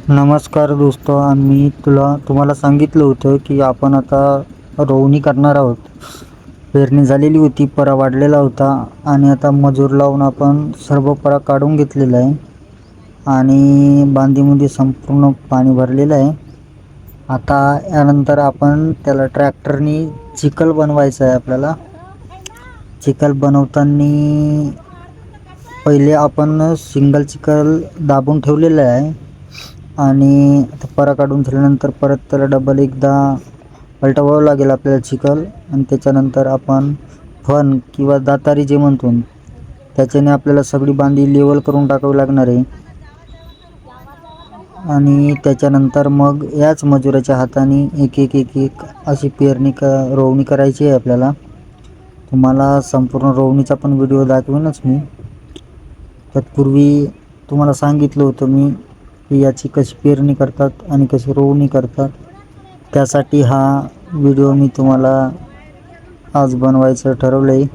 नमस्कार दोस्तो, आम्ही तुम्हाला सांगितलं होतं की आपण आता रोवणी करणार आहोत. पेरणी झालेली होती, परा वाढलेला होता आणि आता मजूर लावून आपण सर्व परा काढून घेतलेला आहे आणि बांधीमध्ये संपूर्ण पाणी भरलेलं आहे. आता यानंतर आपण त्याला ट्रॅक्टरनी चिखल बनवायचा आहे. आपल्याला चिखल बनवताना पहिले आपण सिंगल चिखल दाबून ठेवलेलं आहे आणि आता परा काढून झाल्यानंतर परत त्याला डबल एकदा पलटवावं लागेल आपल्याला चिखल. आणि त्याच्यानंतर आपण फन किंवा दातारी जे म्हणतो त्याच्याने आपल्याला सगळी बांधी लेवल करून टाकावी लागणार आहे. आणि त्याच्यानंतर मग याच मजुराच्या हाताने एक एक एक एक अशी रोवणी करायची आहे आपल्याला. तुम्हाला संपूर्ण रोवणीचा पण व्हिडिओ दाखवेनच मी. तत्पूर्वी तुम्हाला सांगितलं होतं मी की याची कशी पेरणी करतात आणि कशी रोवणी करतात, त्यासाठी हा व्हिडिओ मी तुम्हाला आज बनवायचं ठरवलं आहे.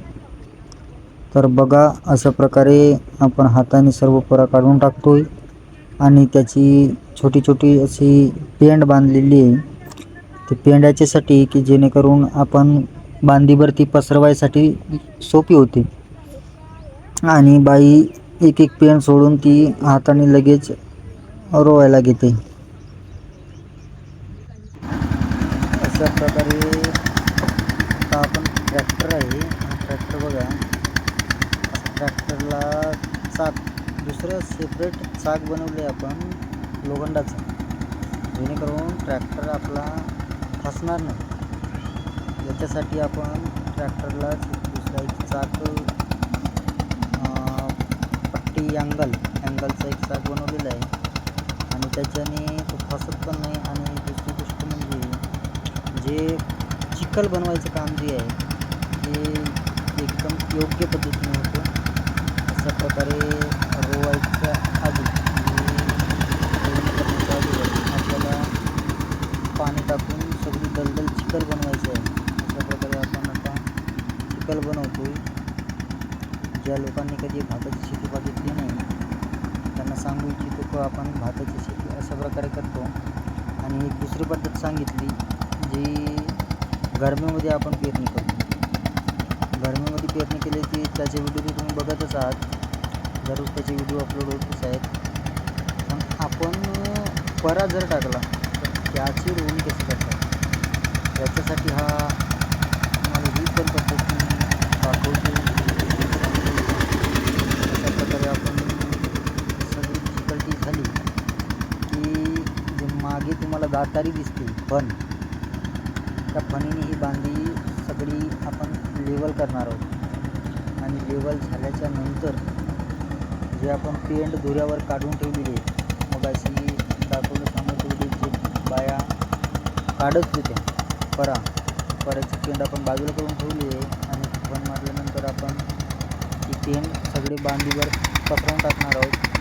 तर बघा, अशा प्रकारे आपण हाताने सर्व परा काढून टाकतोय आणि त्याची छोटी छोटी अशी पेंड बांधलेली आहे. ते पेंड याच्यासाठी की जेणेकरून आपण बांधीवरती पसरवायसाठी सोपी होते आणि बाई एक एक पेंड सोडून ती हाताने लगेच रोवायला घेते. अशा प्रकारे आता आपण ट्रॅक्टर आहे, ट्रॅक्टर बघा, ट्रॅक्टरला चाक दुसरं सेपरेट चाक बनवले आपण लोखंडाचं, जेणेकरून ट्रॅक्टर आपला फसणार नाही. याच्यासाठी आपण ट्रॅक्टरला दुसरा एक चाक पट्टी अँगलचं एक चाक बनवलेलं आहे आणि त्याच्याने तो फसत पण नाही. आणि दुसरी गोष्ट म्हणजे जे चिखल बनवायचं काम जे आहे ते एकदम योग्य पद्धतीने होतं. अशा प्रकारे रोवायच्या आधी आपल्याला पाणी टाकून सगळी दलदल चिखल बनवायची आहे. अशा प्रकारे आपण आता चिखल बनवतो. ज्या लोकांनी कधी भाताची शेती बघितली नाही त्यांना सांगू इच्छितो की आपण भाताची शेती अशा प्रकारे करतो. आणि एक दुसरी पद्धत सांगितली जी गरमीमध्ये आपण पेरणी करतो. गरमीमध्ये पेरणी केली की त्याचे व्हिडिओ तुम्ही बघतच आहात, दररोज त्याचे व्हिडिओ अपलोड होतच आहेत. पण आपण परा जर टाकला तर त्याची रोवणी कशी करतात याच्यासाठी हा तुम्हाला ही पण पद्धत दाखवतो. अशा प्रकारे आपण सगळी चिकलटी झाली की जे मागे तुम्हाला दातारी दिसते फन, त्या फणीने ही बांधी सगळी आपण लेवल करणार आहोत. आणि लेवल झाल्याच्या नंतर जे आपण पेंड दोऱ्यावर काढून ठेवलेली आहे, मग अशी दाखवलं सांगितलेली जे बाया काढत होत्या पराची पेंड आपण बाजूला करून ठेवली आहे. आणि फन मारल्यानंतर आपण ती पेंड सगळी बांधीवर पसरवून टाकणार आहोत.